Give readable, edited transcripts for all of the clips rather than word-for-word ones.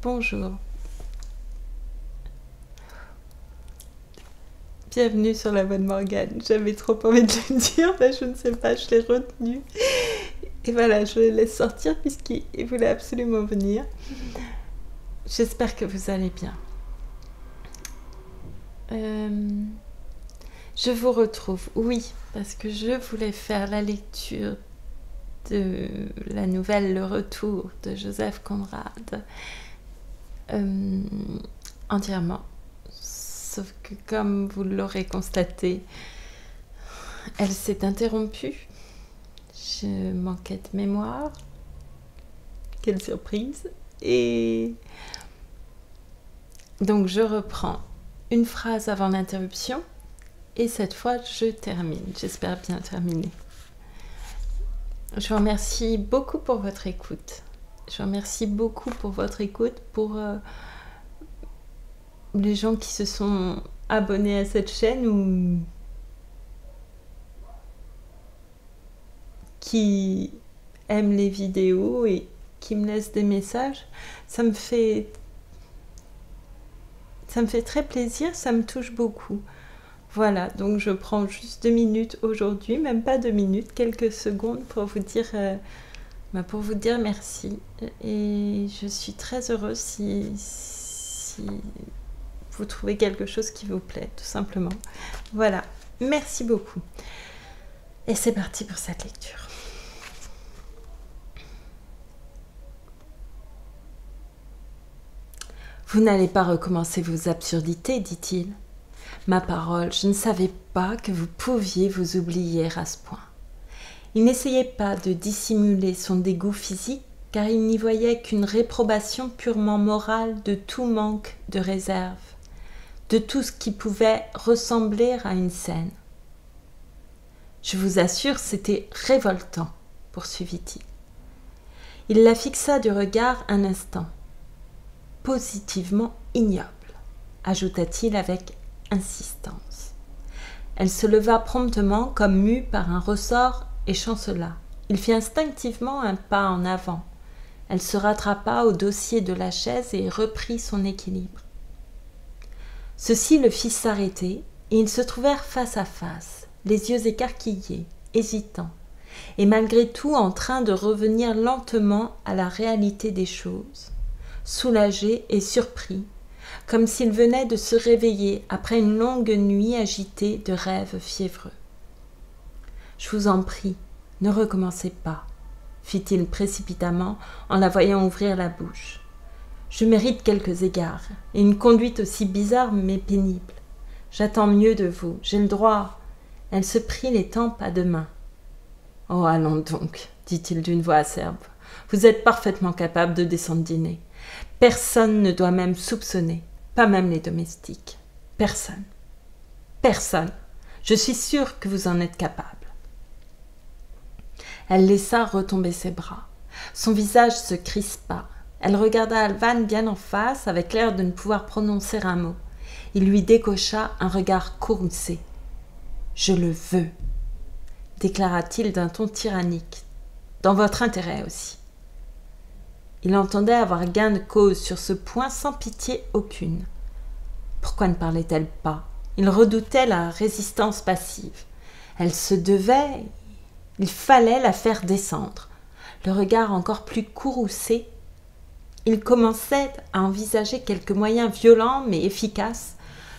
Bonjour. Bienvenue sur la bonne Morgane. J'avais trop envie de le dire, mais je ne sais pas, je l'ai retenu. Et voilà, je le laisse sortir puisqu'il voulait absolument venir. J'espère que vous allez bien. Je vous retrouve, oui, parce que je voulais faire la lecture de la nouvelle Le Retour de Joseph Conrad entièrement. Sauf que comme vous l'aurez constaté, elle s'est interrompue. Je manquais de mémoire. Quelle surprise. Et donc je reprends une phrase avant l'interruption. Et cette fois, je termine. J'espère bien terminer. Je vous remercie beaucoup pour votre écoute. Je vous remercie beaucoup pour votre écoute, pour les gens qui se sont abonnés à cette chaîne ou qui aiment les vidéos et qui me laissent des messages. Ça me fait très plaisir, ça me touche beaucoup. Voilà, donc je prends juste 2 minutes aujourd'hui, même pas 2 minutes, quelques secondes pour vous dire merci. Et je suis très heureuse si vous trouvez quelque chose qui vous plaît, tout simplement. Voilà, merci beaucoup. Et c'est parti pour cette lecture. Vous n'allez pas recommencer vos absurdités, dit-il. Ma parole, je ne savais pas que vous pouviez vous oublier à ce point. Il n'essayait pas de dissimuler son dégoût physique, car il n'y voyait qu'une réprobation purement morale de tout manque de réserve, de tout ce qui pouvait ressembler à une scène. Je vous assure, c'était révoltant, poursuivit-il. Il la fixa du regard un instant. Positivement ignoble, ajouta-t-il avec insistance. Elle se leva promptement comme mue par un ressort et chancela. Il fit instinctivement un pas en avant. Elle se rattrapa au dossier de la chaise et reprit son équilibre. Ceci le fit s'arrêter et ils se trouvèrent face à face, les yeux écarquillés, hésitants, et malgré tout en train de revenir lentement à la réalité des choses, soulagés et surpris, comme s'ils venaient de se réveiller après une longue nuit agitée de rêves fiévreux. « Je vous en prie, ne recommencez pas, » fit-il précipitamment en la voyant ouvrir la bouche. « Je mérite quelques égards, et une conduite aussi bizarre mais pénible. J'attends mieux de vous, j'ai le droit. » Elle se prit les tempes à deux mains. « Oh, allons donc, » dit-il d'une voix acerbe. « Vous êtes parfaitement capable de descendre dîner. Personne ne doit même soupçonner, pas même les domestiques. Personne. Personne. Je suis sûre que vous en êtes capable. » Elle laissa retomber ses bras. Son visage se crispa. Elle regarda Alvan bien en face, avec l'air de ne pouvoir prononcer un mot. Il lui décocha un regard courroucé. « Je le veux, » déclara-t-il d'un ton tyrannique. « Dans votre intérêt aussi. » Il entendait avoir gain de cause sur ce point sans pitié aucune. Pourquoi ne parlait-elle pas? Il redoutait la résistance passive. Elle se devait, il fallait la faire descendre. Le regard encore plus courroucé, il commençait à envisager quelques moyens violents mais efficaces,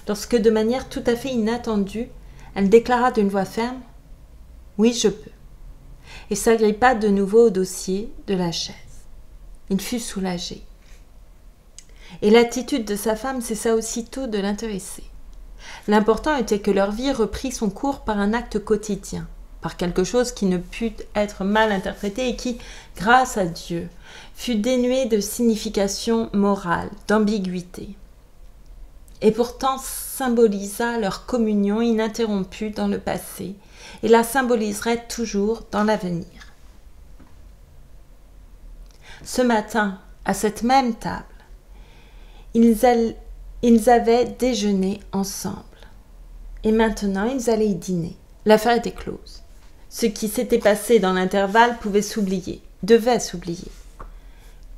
lorsque de manière tout à fait inattendue, elle déclara d'une voix ferme « Oui, je peux » et s'agrippa de nouveau au dossier de la chaise. Il fut soulagé. Et l'attitude de sa femme cessa aussitôt de l'intéresser. L'important était que leur vie reprit son cours par un acte quotidien, par quelque chose qui ne put être mal interprété et qui, grâce à Dieu, fut dénué de signification morale, d'ambiguïté. Et pourtant symbolisa leur communion ininterrompue dans le passé et la symboliserait toujours dans l'avenir. Ce matin, à cette même table, ils avaient déjeuné ensemble. Et maintenant, ils allaient y dîner. L'affaire était close. Ce qui s'était passé dans l'intervalle pouvait s'oublier, devait s'oublier.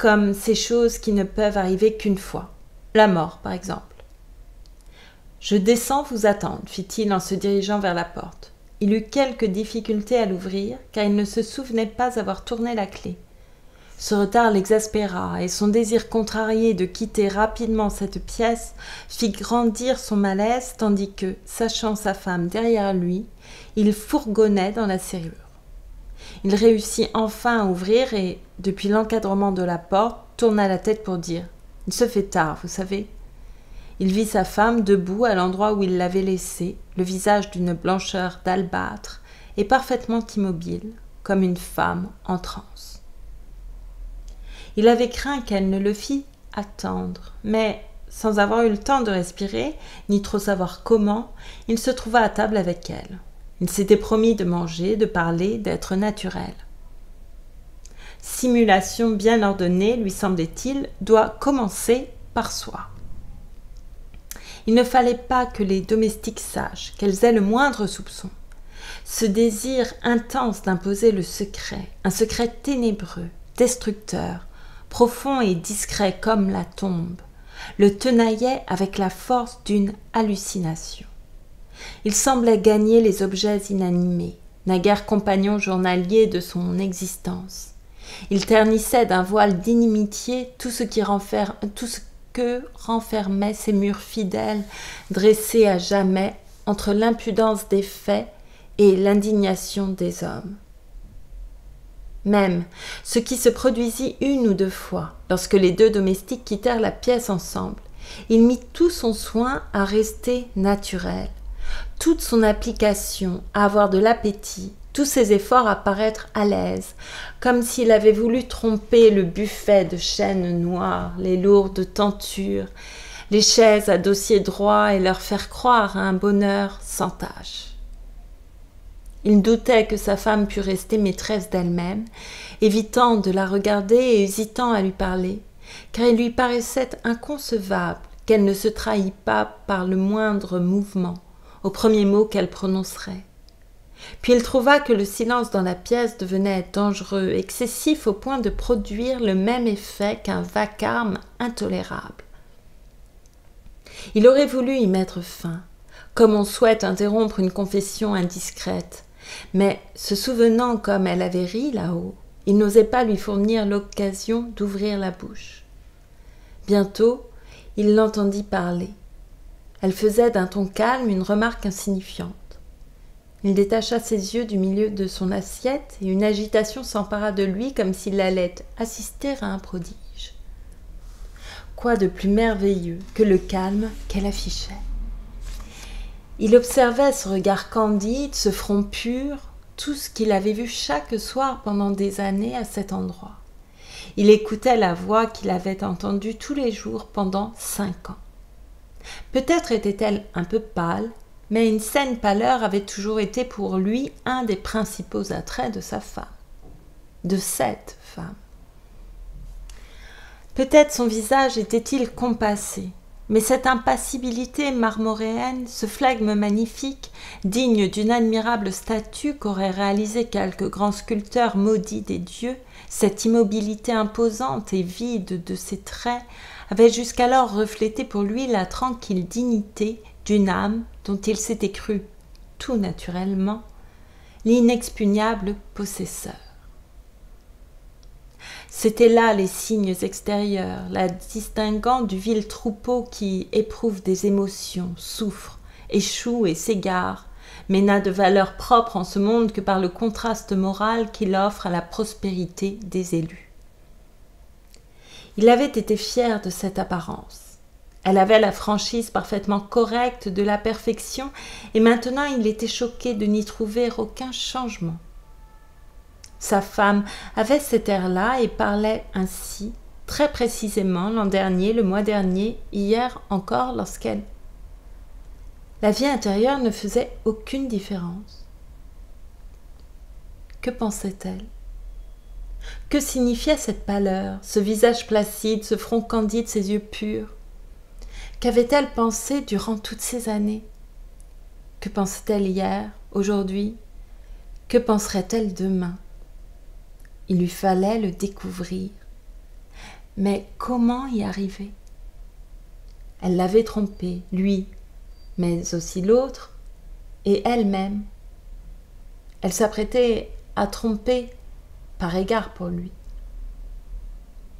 comme ces choses qui ne peuvent arriver qu'une fois. La mort, par exemple. « Je descends vous attendre, fit-il en se dirigeant vers la porte. Il eut quelques difficultés à l'ouvrir, car il ne se souvenait pas avoir tourné la clé. Ce retard l'exaspéra, et son désir contrarié de quitter rapidement cette pièce fit grandir son malaise, tandis que, sachant sa femme derrière lui, il fourgonnait dans la serrure. Il réussit enfin à ouvrir et, depuis l'encadrement de la porte, tourna la tête pour dire « Il se fait tard, vous savez ». Il vit sa femme debout à l'endroit où il l'avait laissée, le visage d'une blancheur d'albâtre et parfaitement immobile, comme une femme en transe. Il avait craint qu'elle ne le fît attendre, mais, sans avoir eu le temps de respirer, ni trop savoir comment, il se trouva à table avec elle. Il s'était promis de manger, de parler, d'être naturel. Simulation bien ordonnée, lui semblait-il, doit commencer par soi. Il ne fallait pas que les domestiques sachent, qu'elles aient le moindre soupçon. Ce désir intense d'imposer le secret, un secret ténébreux, destructeur, profond et discret comme la tombe, le tenaillait avec la force d'une hallucination. Il semblait gagner les objets inanimés, naguère compagnon journalier de son existence. Il ternissait d'un voile d'inimitié tout ce que renfermaient ces murs fidèles, dressés à jamais entre l'impudence des faits et l'indignation des hommes. Même ce qui se produisit une ou deux fois, lorsque les deux domestiques quittèrent la pièce ensemble, il mit tout son soin à rester naturel, toute son application à avoir de l'appétit, tous ses efforts à paraître à l'aise, comme s'il avait voulu tromper le buffet de chêne noir, les lourdes tentures, les chaises à dossier droit et leur faire croire à un bonheur sans tache. Il doutait que sa femme pût rester maîtresse d'elle-même, évitant de la regarder et hésitant à lui parler, car il lui paraissait inconcevable qu'elle ne se trahît pas par le moindre mouvement, au premier mot qu'elle prononcerait. Puis il trouva que le silence dans la pièce devenait dangereux, excessif au point de produire le même effet qu'un vacarme intolérable. Il aurait voulu y mettre fin, comme on souhaite interrompre une confession indiscrète, mais se souvenant comme elle avait ri là-haut, il n'osait pas lui fournir l'occasion d'ouvrir la bouche. Bientôt, il l'entendit parler. Elle faisait d'un ton calme une remarque insignifiante. Il détacha ses yeux du milieu de son assiette et une agitation s'empara de lui comme s'il allait assister à un prodige. Quoi de plus merveilleux que le calme qu'elle affichait? Il observait ce regard candide, ce front pur, tout ce qu'il avait vu chaque soir pendant des années à cet endroit. Il écoutait la voix qu'il avait entendue tous les jours pendant 5 ans. Peut-être était-elle un peu pâle, mais une saine pâleur avait toujours été pour lui un des principaux attraits de sa femme, de cette femme. Peut-être son visage était-il compassé, mais cette impassibilité marmoréenne, ce flegme magnifique, digne d'une admirable statue qu'auraient réalisé quelques grands sculpteurs maudits des dieux, cette immobilité imposante et vide de ses traits, avait jusqu'alors reflété pour lui la tranquille dignité d'une âme dont il s'était cru, tout naturellement, l'inexpugnable possesseur. C'étaient là les signes extérieurs, la distinguant du vil troupeau qui éprouve des émotions, souffre, échoue et s'égare, mais n'a de valeur propre en ce monde que par le contraste moral qu'il offre à la prospérité des élus. Il avait été fier de cette apparence. Elle avait la franchise parfaitement correcte de la perfection, et maintenant il était choqué de n'y trouver aucun changement. Sa femme avait cet air-là et parlait ainsi, très précisément, l'an dernier, le mois dernier, hier encore, lorsqu'elle... La vie intérieure ne faisait aucune différence. Que pensait-elle? Que signifiait cette pâleur, ce visage placide, ce front candide, ces yeux purs? Qu'avait-elle pensé durant toutes ces années? Que pensait-elle hier, aujourd'hui? Que penserait-elle demain? Il lui fallait le découvrir. Mais comment y arriver? Elle l'avait trompé, lui, mais aussi l'autre, et elle-même. Elle s'apprêtait à tromper par égard pour lui.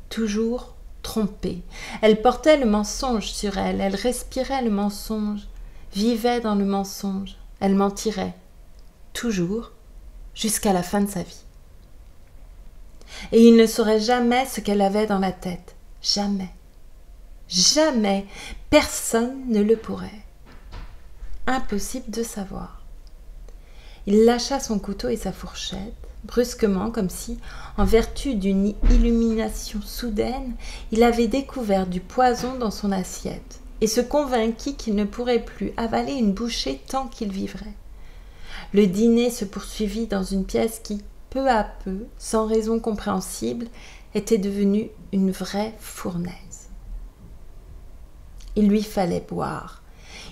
Toujours trompée. Elle portait le mensonge sur elle, elle respirait le mensonge, vivait dans le mensonge, elle mentirait, toujours, jusqu'à la fin de sa vie. Et il ne saurait jamais ce qu'elle avait dans la tête, jamais. Jamais, personne ne le pourrait. Impossible de savoir. Il lâcha son couteau et sa fourchette, brusquement, comme si, en vertu d'une illumination soudaine, il avait découvert du poison dans son assiette, et se convainquit qu'il ne pourrait plus avaler une bouchée tant qu'il vivrait. Le dîner se poursuivit dans une pièce qui, peu à peu, sans raison compréhensible, était devenue une vraie fournaise. Il lui fallait boire.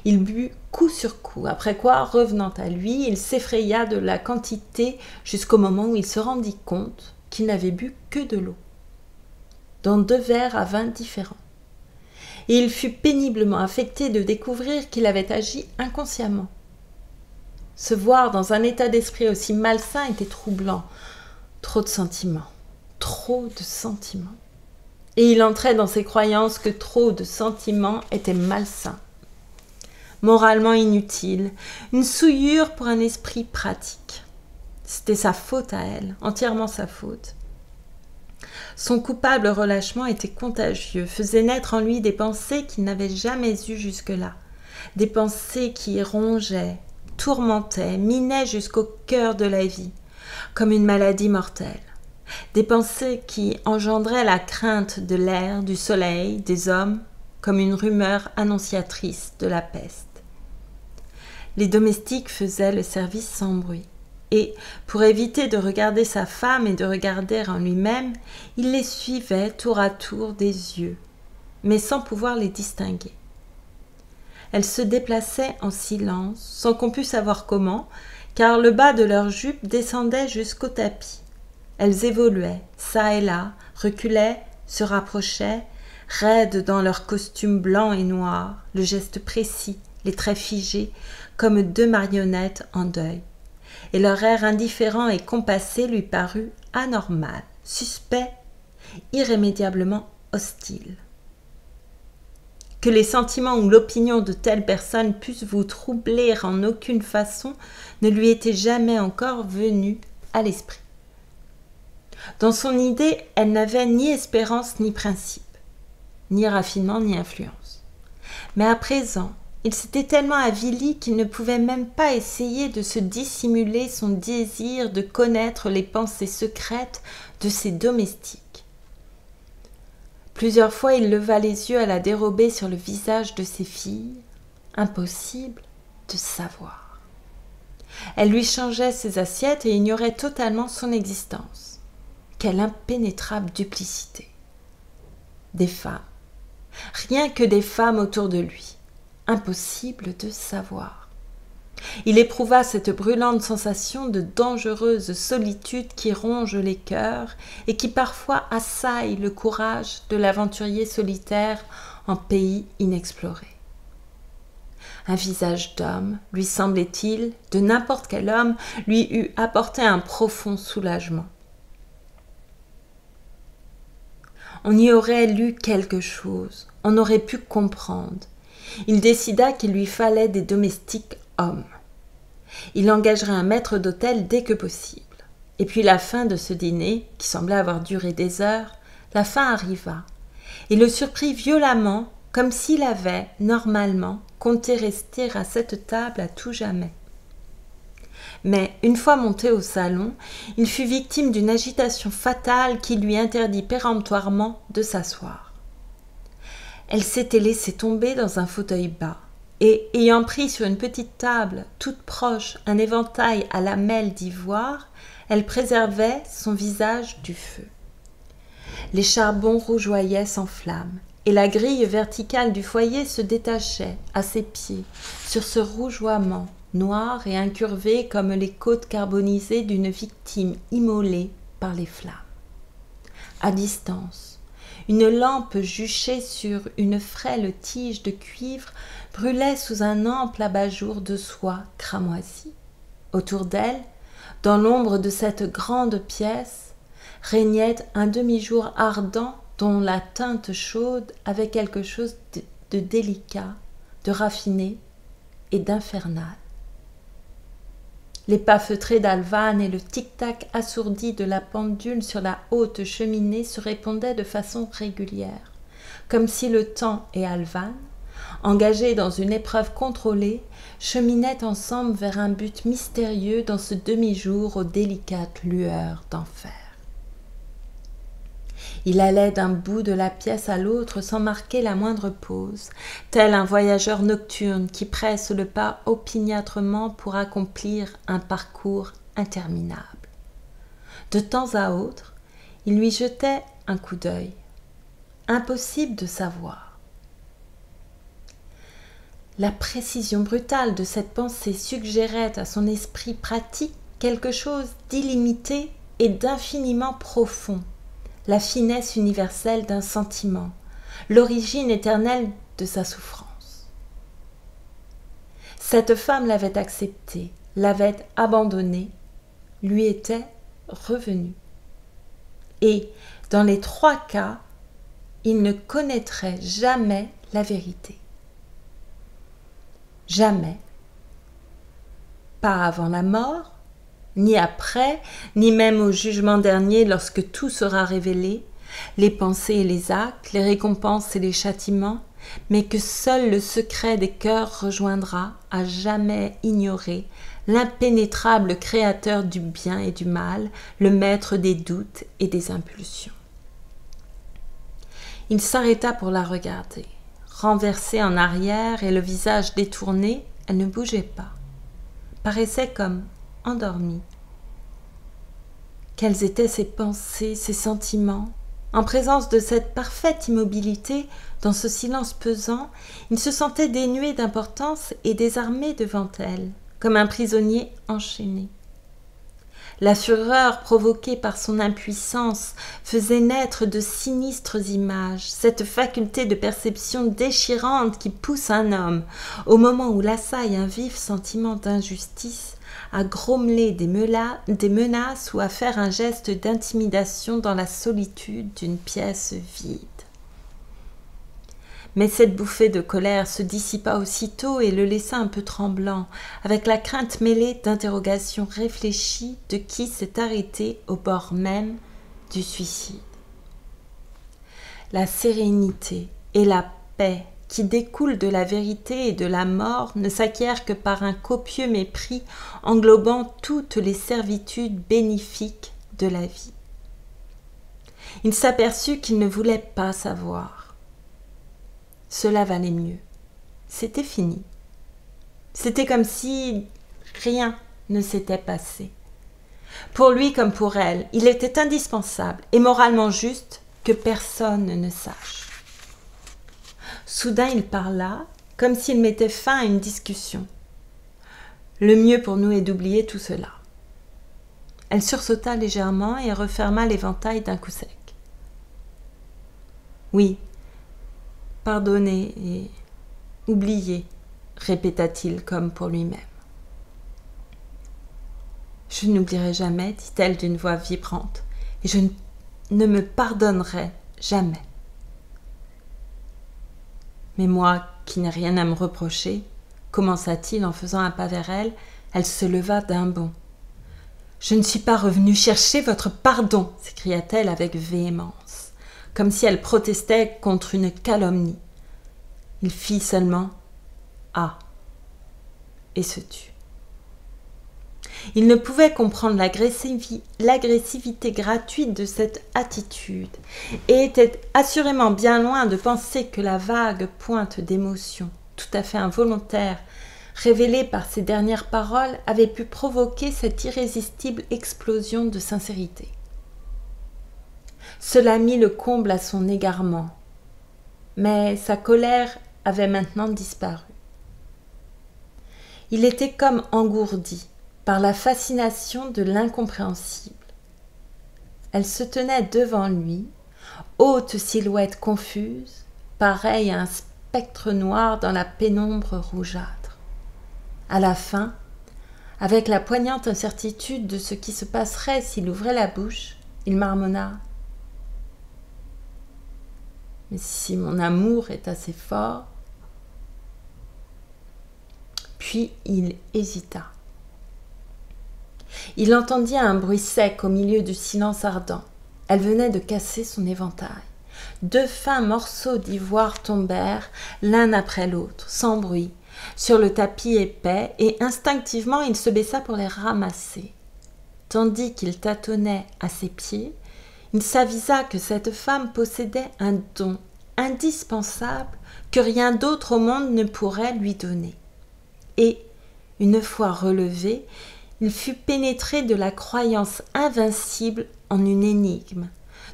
Il but coup sur coup, après quoi, revenant à lui, il s'effraya de la quantité jusqu'au moment où il se rendit compte qu'il n'avait bu que de l'eau, dans 2 verres à vin différents. Et il fut péniblement affecté de découvrir qu'il avait agi inconsciemment. Se voir dans un état d'esprit aussi malsain était troublant. Trop de sentiments, trop de sentiments. Et il entrait dans ses croyances que trop de sentiments étaient malsains. Moralement inutile, une souillure pour un esprit pratique. C'était sa faute à elle, entièrement sa faute. Son coupable relâchement était contagieux, faisait naître en lui des pensées qu'il n'avait jamais eues jusque-là, des pensées qui rongeaient, tourmentaient, minaient jusqu'au cœur de la vie, comme une maladie mortelle. Des pensées qui engendraient la crainte de l'air, du soleil, des hommes, comme une rumeur annonciatrice de la peste. Les domestiques faisaient le service sans bruit, et, pour éviter de regarder sa femme et de regarder en lui-même, il les suivait tour à tour des yeux, mais sans pouvoir les distinguer. Elles se déplaçaient en silence, sans qu'on pût savoir comment, car le bas de leurs jupes descendait jusqu'au tapis. Elles évoluaient, çà et là, reculaient, se rapprochaient, raides dans leurs costumes blancs et noirs, le geste précis, les traits figés, comme 2 marionnettes en deuil. Et leur air indifférent et compassé lui parut anormal, suspect, irrémédiablement hostile. Que les sentiments ou l'opinion de telle personne puissent vous troubler en aucune façon ne lui était jamais encore venu à l'esprit. Dans son idée, elle n'avait ni espérance ni principe, ni raffinement ni influence. Mais à présent, il s'était tellement avili qu'il ne pouvait même pas essayer de se dissimuler son désir de connaître les pensées secrètes de ses domestiques. Plusieurs fois, il leva les yeux à la dérobée sur le visage de ses filles. Impossible de savoir. Elle lui changeait ses assiettes et ignorait totalement son existence. Quelle impénétrable duplicité. Des femmes. Rien que des femmes autour de lui. Impossible de savoir. Il éprouva cette brûlante sensation de dangereuse solitude qui ronge les cœurs et qui parfois assaille le courage de l'aventurier solitaire en pays inexploré. Un visage d'homme, lui semblait-il, de n'importe quel homme, lui eût apporté un profond soulagement. On y aurait lu quelque chose, on aurait pu comprendre. Il décida qu'il lui fallait des domestiques hommes. Il engagerait un maître d'hôtel dès que possible. Et puis la fin de ce dîner, qui semblait avoir duré des heures, la fin arriva, et le surprit violemment, comme s'il avait, normalement, compté rester à cette table à tout jamais. Mais, une fois monté au salon, il fut victime d'une agitation fatale qui lui interdit péremptoirement de s'asseoir. Elle s'était laissée tomber dans un fauteuil bas, et, ayant pris sur une petite table, toute proche, un éventail à lamelles d'ivoire, elle préservait son visage du feu. Les charbons rougeoyaient sans flamme, et la grille verticale du foyer se détachait, à ses pieds, sur ce rougeoiement, noir et incurvé comme les côtes carbonisées d'une victime immolée par les flammes. À distance, Une lampe juchée sur une frêle tige de cuivre brûlait sous un ample abat-jour de soie cramoisie. Autour d'elle, dans l'ombre de cette grande pièce, régnait un demi-jour ardent dont la teinte chaude avait quelque chose de délicat, de raffiné et d'infernal. Les pas feutrés d'Alvan et le tic-tac assourdi de la pendule sur la haute cheminée se répondaient de façon régulière, comme si le temps et Alvan, engagés dans une épreuve contrôlée, cheminaient ensemble vers un but mystérieux dans ce demi-jour aux délicates lueurs d'enfer. Il allait d'un bout de la pièce à l'autre sans marquer la moindre pause, tel un voyageur nocturne qui presse le pas opiniâtrement pour accomplir un parcours interminable. De temps à autre, il lui jetait un coup d'œil. Impossible de savoir. La précision brutale de cette pensée suggérait à son esprit pratique quelque chose d'illimité et d'infiniment profond. La finesse universelle d'un sentiment, l'origine éternelle de sa souffrance. Cette femme l'avait accepté, l'avait abandonné, lui était revenue. Et, dans les 3 cas, il ne connaîtrait jamais la vérité. Jamais. Pas avant la mort, ni après, ni même au jugement dernier lorsque tout sera révélé, les pensées et les actes, les récompenses et les châtiments, mais que seul le secret des cœurs rejoindra, à jamais ignoré, l'impénétrable créateur du bien et du mal, le maître des doutes et des impulsions. Il s'arrêta pour la regarder. Renversée en arrière et le visage détourné, elle ne bougeait pas, paraissait comme endormie. Quelles étaient ses pensées, ses sentiments? En présence de cette parfaite immobilité, dans ce silence pesant, il se sentait dénué d'importance et désarmé devant elle, comme un prisonnier enchaîné. La fureur provoquée par son impuissance faisait naître de sinistres images, cette faculté de perception déchirante qui pousse un homme, au moment où l'assaille un vif sentiment d'injustice, à grommeler des menaces ou à faire un geste d'intimidation dans la solitude d'une pièce vide. Mais cette bouffée de colère se dissipa aussitôt et le laissa un peu tremblant, avec la crainte mêlée d'interrogations réfléchies de qui s'est arrêté au bord même du suicide. La sérénité et la paix qui découlent de la vérité et de la mort ne s'acquièrent que par un copieux mépris englobant toutes les servitudes bénéfiques de la vie. Il s'aperçut qu'il ne voulait pas savoir. Cela valait mieux. C'était fini. C'était comme si rien ne s'était passé. Pour lui comme pour elle, il était indispensable et moralement juste que personne ne sache. Soudain il parla, comme s'il mettait fin à une discussion. Le mieux pour nous est d'oublier tout cela. Elle sursauta légèrement et referma l'éventail d'un coup sec. Oui, pardonnez et oubliez, répéta-t-il comme pour lui-même. Je n'oublierai jamais, dit-elle d'une voix vibrante, et je ne me pardonnerai jamais. Mais moi, qui n'ai rien à me reprocher, commença-t-il en faisant un pas vers elle, elle se leva d'un bond. Je ne suis pas revenue chercher votre pardon, s'écria-t-elle avec véhémence, comme si elle protestait contre une calomnie. Il fit seulement « Ah !» et se tut. Il ne pouvait comprendre l'agressivité gratuite de cette attitude et était assurément bien loin de penser que la vague pointe d'émotion, tout à fait involontaire, révélée par ses dernières paroles, avait pu provoquer cette irrésistible explosion de sincérité. Cela mit le comble à son égarement, mais sa colère avait maintenant disparu. Il était comme engourdi par la fascination de l'incompréhensible. Elle se tenait devant lui, haute silhouette confuse, pareille à un spectre noir dans la pénombre rougeâtre. À la fin, avec la poignante incertitude de ce qui se passerait s'il ouvrait la bouche, il marmonna : « Mais si mon amour est assez fort... » Puis il hésita. Il entendit un bruit sec au milieu du silence ardent. Elle venait de casser son éventail. 2 fins morceaux d'ivoire tombèrent, l'un après l'autre, sans bruit, sur le tapis épais, et instinctivement il se baissa pour les ramasser. Tandis qu'il tâtonnait à ses pieds, il s'avisa que cette femme possédait un don indispensable que rien d'autre au monde ne pourrait lui donner. Et, une fois relevé, il fut pénétré de la croyance invincible en une énigme,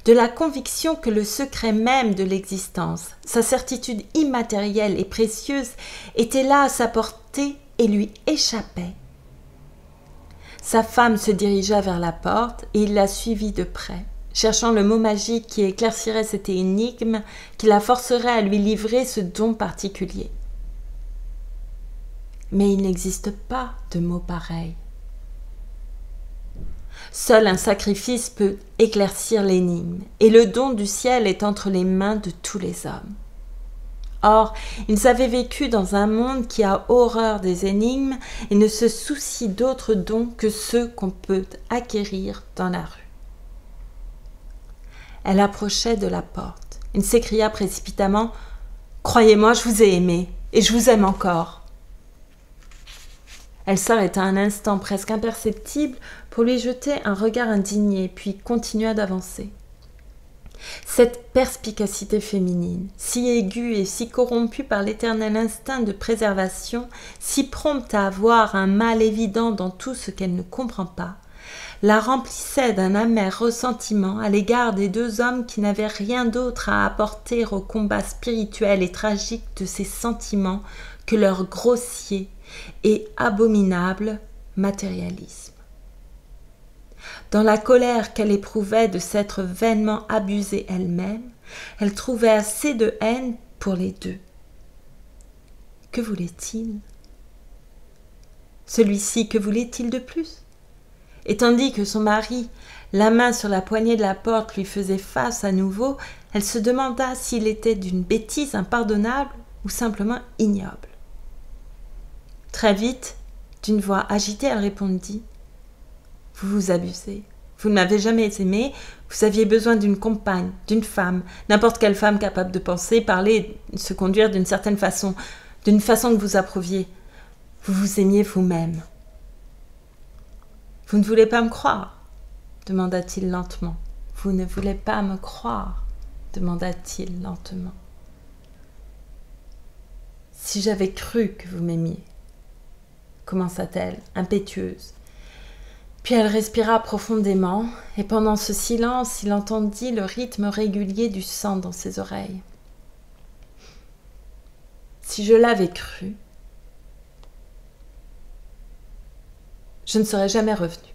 de la conviction que le secret même de l'existence, sa certitude immatérielle et précieuse, était là à sa portée et lui échappait. Sa femme se dirigea vers la porte et il la suivit de près, cherchant le mot magique qui éclaircirait cette énigme, qui la forcerait à lui livrer ce don particulier. Mais il n'existe pas de mot pareil. Seul un sacrifice peut éclaircir l'énigme, et le don du ciel est entre les mains de tous les hommes. Or, ils avaient vécu dans un monde qui a horreur des énigmes et ne se soucie d'autres dons que ceux qu'on peut acquérir dans la rue. Elle approchait de la porte. Il s'écria précipitamment : « Croyez-moi, je vous ai aimé, et je vous aime encore. » Elle s'arrêta un instant presque imperceptible pour lui jeter un regard indigné, puis continua d'avancer. Cette perspicacité féminine, si aiguë et si corrompue par l'éternel instinct de préservation, si prompte à avoir un mal évident dans tout ce qu'elle ne comprend pas, la remplissait d'un amer ressentiment à l'égard des 2 hommes qui n'avaient rien d'autre à apporter au combat spirituel et tragique de ses sentiments que leur grossier et abominable matérialisme. Dans la colère qu'elle éprouvait de s'être vainement abusée elle-même, elle trouvait assez de haine pour les 2. Que voulait-il ? Celui-ci, que voulait-il de plus ? Et tandis que son mari, la main sur la poignée de la porte, lui faisait face à nouveau, elle se demanda s'il était d'une bêtise impardonnable ou simplement ignoble. Très vite, d'une voix agitée, elle répondit : « Vous vous abusez. Vous ne m'avez jamais aimé. Vous aviez besoin d'une compagne, d'une femme, n'importe quelle femme capable de penser, parler, se conduire d'une certaine façon, d'une façon que vous approuviez. Vous vous aimiez vous-même. » « Vous ne voulez pas me croire ? Demanda-t-il lentement. « Vous ne voulez pas me croire ? Demanda-t-il lentement. « Si j'avais cru que vous m'aimiez, commença-t-elle, impétueuse. Puis elle respira profondément, et pendant ce silence, il entendit le rythme régulier du sang dans ses oreilles. Si je l'avais cru, je ne serais jamais revenue,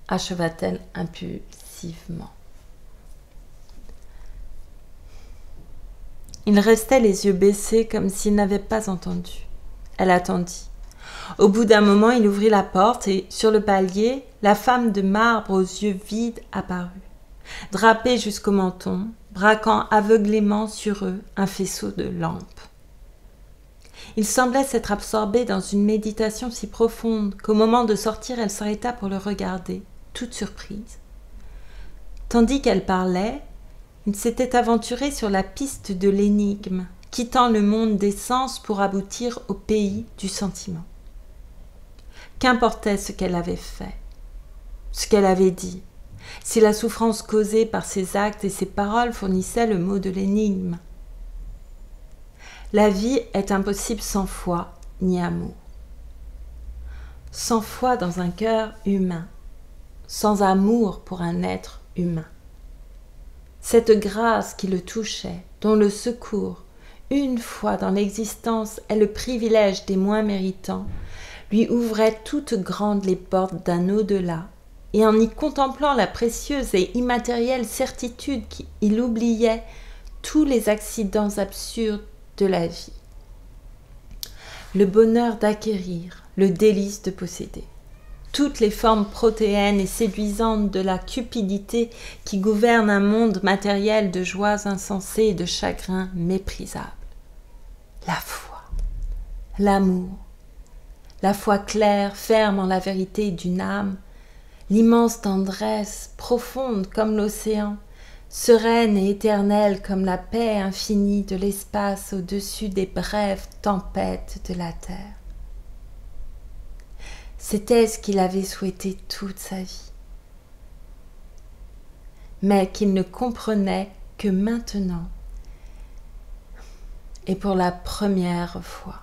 acheva-t-elle impulsivement. Il restait les yeux baissés comme s'il n'avait pas entendu. Elle attendit. Au bout d'un moment, il ouvrit la porte et, sur le palier, la femme de marbre aux yeux vides apparut, drapée jusqu'au menton, braquant aveuglément sur eux un faisceau de lampes. Il semblait s'être absorbé dans une méditation si profonde qu'au moment de sortir, elle s'arrêta pour le regarder, toute surprise. Tandis qu'elle parlait, il s'était aventuré sur la piste de l'énigme, quittant le monde des sens pour aboutir au pays du sentiment. Qu'importait ce qu'elle avait fait, ce qu'elle avait dit, si la souffrance causée par ses actes et ses paroles fournissait le mot de l'énigme. La vie est impossible sans foi ni amour. Sans foi dans un cœur humain, sans amour pour un être humain. Cette grâce qui le touchait, dont le secours, une fois dans l'existence, est le privilège des moins méritants, lui ouvrait toutes grandes les portes d'un au-delà et en y contemplant la précieuse et immatérielle certitude qu'il oubliait tous les accidents absurdes de la vie. Le bonheur d'acquérir, le délice de posséder. Toutes les formes protéennes et séduisantes de la cupidité qui gouverne un monde matériel de joies insensées et de chagrins méprisables. La foi, l'amour, la foi claire, ferme en la vérité d'une âme, l'immense tendresse, profonde comme l'océan, sereine et éternelle comme la paix infinie de l'espace au-dessus des brèves tempêtes de la terre. C'était ce qu'il avait souhaité toute sa vie, mais qu'il ne comprenait que maintenant et pour la première fois.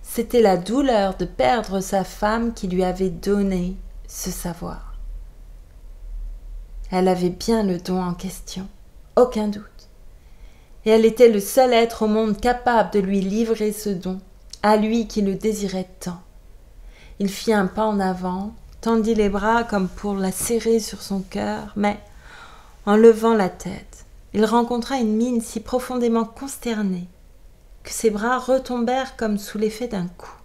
C'était la douleur de perdre sa femme qui lui avait donné ce savoir. Elle avait bien le don en question, aucun doute, et elle était le seul être au monde capable de lui livrer ce don, à lui qui le désirait tant. Il fit un pas en avant, tendit les bras comme pour la serrer sur son cœur, mais, en levant la tête, il rencontra une mine si profondément consternée que ses bras retombèrent comme sous l'effet d'un coup.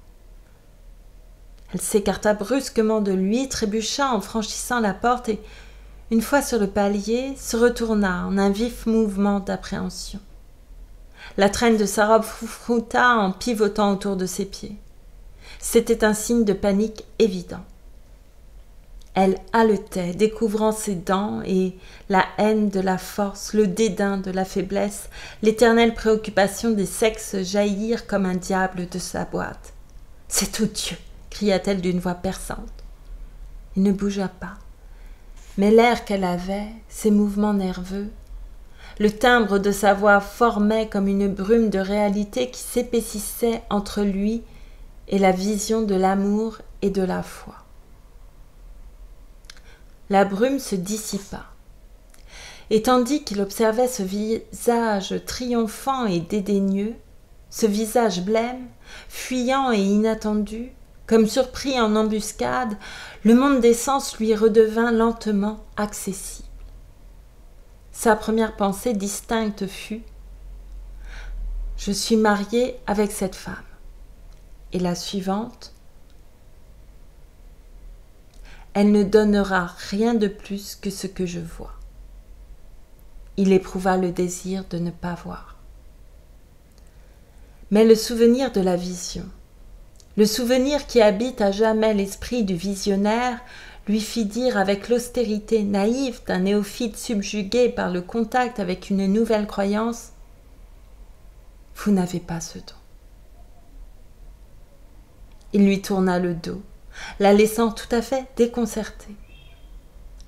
Elle s'écarta brusquement de lui, trébucha en franchissant la porte et, une fois sur le palier, se retourna en un vif mouvement d'appréhension. La traîne de sa robe froufrouta en pivotant autour de ses pieds. C'était un signe de panique évident. Elle haletait, découvrant ses dents et la haine de la force, le dédain de la faiblesse, l'éternelle préoccupation des sexes jaillirent comme un diable de sa boîte. « C'est odieux !» cria-t-elle d'une voix perçante. Il ne bougea pas, mais l'air qu'elle avait, ses mouvements nerveux, le timbre de sa voix formait comme une brume de réalité qui s'épaississait entre lui et la vision de l'amour et de la foi. La brume se dissipa, et tandis qu'il observait ce visage triomphant et dédaigneux, ce visage blême, fuyant et inattendu, comme surpris en embuscade, le monde des sens lui redevint lentement accessible. Sa première pensée distincte fut « Je suis mariée avec cette femme » et la suivante « Elle ne donnera rien de plus que ce que je vois. » Il éprouva le désir de ne pas voir. Mais le souvenir de la vision, le souvenir qui habite à jamais l'esprit du visionnaire, lui fit dire avec l'austérité naïve d'un néophyte subjugué par le contact avec une nouvelle croyance « Vous n'avez pas ce don. » Il lui tourna le dos, la laissant tout à fait déconcertée.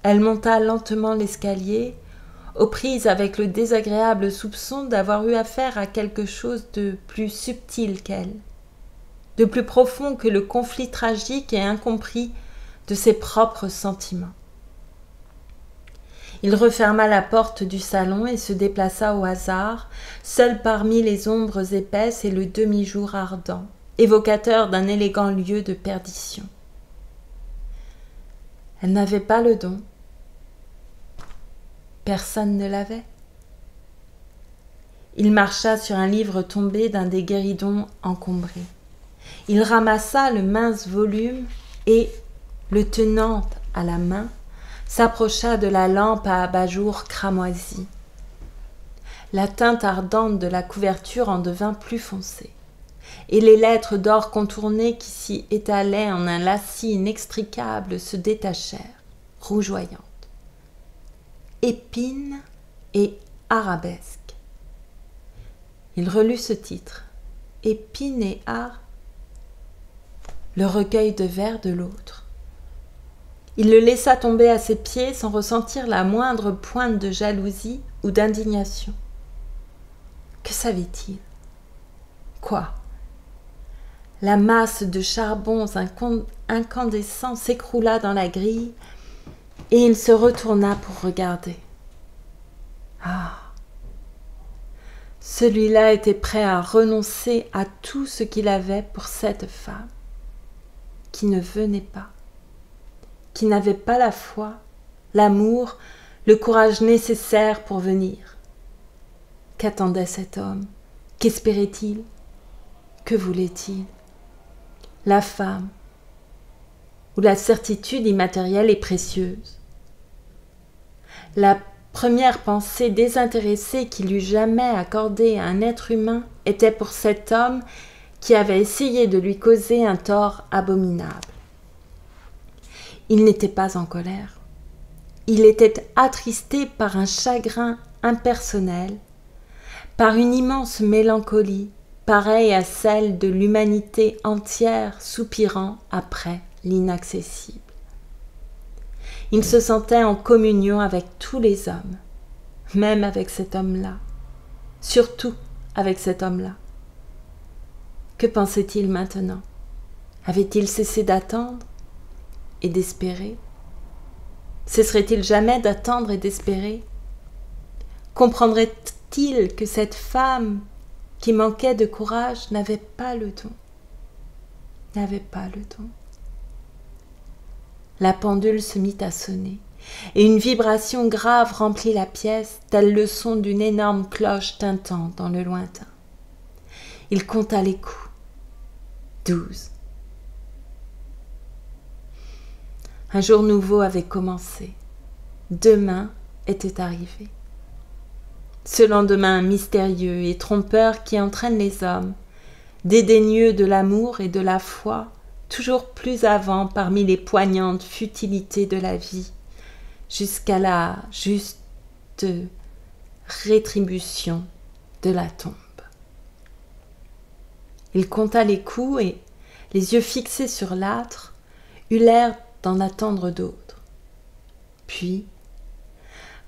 Elle monta lentement l'escalier, aux prises avec le désagréable soupçon d'avoir eu affaire à quelque chose de plus subtil qu'elle, de plus profond que le conflit tragique et incompris de ses propres sentiments. Il referma la porte du salon et se déplaça au hasard, seul parmi les ombres épaisses et le demi-jour ardent, évocateur d'un élégant lieu de perdition. Elle n'avait pas le don. Personne ne l'avait. Il marcha sur un livre tombé d'un des guéridons encombrés. Il ramassa le mince volume et, le tenant à la main, s'approcha de la lampe à abat-jour cramoisie. La teinte ardente de la couverture en devint plus foncée, et les lettres d'or contournées qui s'y étalaient en un lacis inextricable se détachèrent, rougeoyantes. Épine et arabesque. Il relut ce titre, Épine et art, le recueil de vers de l'autre. Il le laissa tomber à ses pieds sans ressentir la moindre pointe de jalousie ou d'indignation. Que savait-il? Quoi? La masse de charbons incandescents s'écroula dans la grille et il se retourna pour regarder. Ah! Celui-là était prêt à renoncer à tout ce qu'il avait pour cette femme qui ne venait pas. qui n'avait pas la foi, l'amour, le courage nécessaire pour venir. Qu'attendait cet homme? Qu'espérait-il? Que voulait-il? La femme, où la certitude immatérielle est précieuse. La première pensée désintéressée qu'il eût jamais accordée à un être humain était pour cet homme qui avait essayé de lui causer un tort abominable. Il n'était pas en colère. Il était attristé par un chagrin impersonnel, par une immense mélancolie, pareille à celle de l'humanité entière soupirant après l'inaccessible. Il se sentait en communion avec tous les hommes, même avec cet homme-là, surtout avec cet homme-là. Que pensait-il maintenant? Avait-il cessé d'attendre et d'espérer? Cesserait-il jamais d'attendre et d'espérer? Comprendrait-il que cette femme qui manquait de courage n'avait pas le don? N'avait pas le don. La pendule se mit à sonner, et une vibration grave remplit la pièce, tel le son d'une énorme cloche tintant dans le lointain. Il compta les coups. 12. Un jour nouveau avait commencé. Demain était arrivé. Ce lendemain mystérieux et trompeur qui entraîne les hommes, dédaigneux de l'amour et de la foi, toujours plus avant parmi les poignantes futilités de la vie, jusqu'à la juste rétribution de la tombe. Il compta les coups et, les yeux fixés sur l'âtre, eut l'air d'en attendre d'autres. Puis,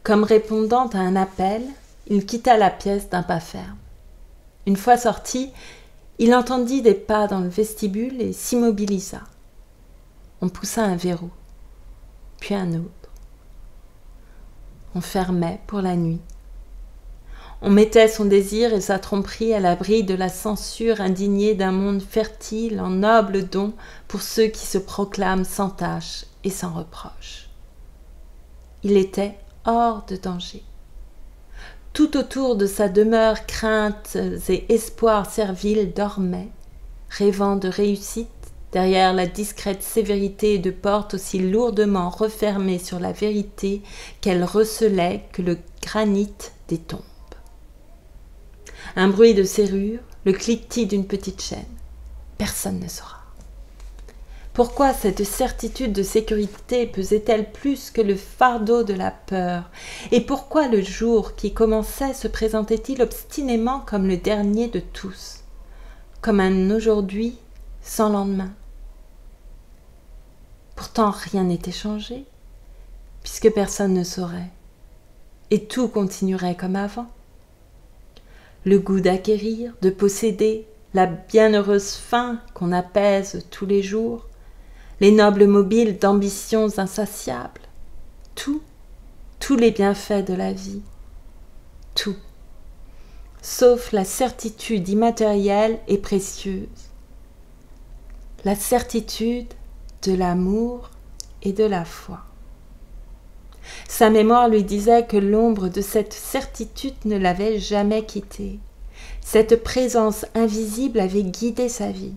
comme répondant à un appel, il quitta la pièce d'un pas ferme. Une fois sorti, il entendit des pas dans le vestibule et s'immobilisa. On poussa un verrou, puis un autre. On fermait pour la nuit. On mettait son désir et sa tromperie à l'abri de la censure indignée d'un monde fertile en nobles dons pour ceux qui se proclament sans tache et sans reproche. Il était hors de danger. Tout autour de sa demeure, craintes et espoirs serviles dormaient, rêvant de réussite derrière la discrète sévérité de portes aussi lourdement refermées sur la vérité qu'elles recelaient que le granit des tombes. Un bruit de serrure, le cliquetis d'une petite chaîne. Personne ne saura. Pourquoi cette certitude de sécurité pesait-elle plus que le fardeau de la peur? Et pourquoi le jour qui commençait se présentait-il obstinément comme le dernier de tous, comme un aujourd'hui sans lendemain? Pourtant rien n'était changé, puisque personne ne saurait, et tout continuerait comme avant. Le goût d'acquérir, de posséder, la bienheureuse faim qu'on apaise tous les jours, les nobles mobiles d'ambitions insatiables, tous les bienfaits de la vie, tout, sauf la certitude immatérielle et précieuse, la certitude de l'amour et de la foi. Sa mémoire lui disait que l'ombre de cette certitude ne l'avait jamais quitté. Cette présence invisible avait guidé sa vie.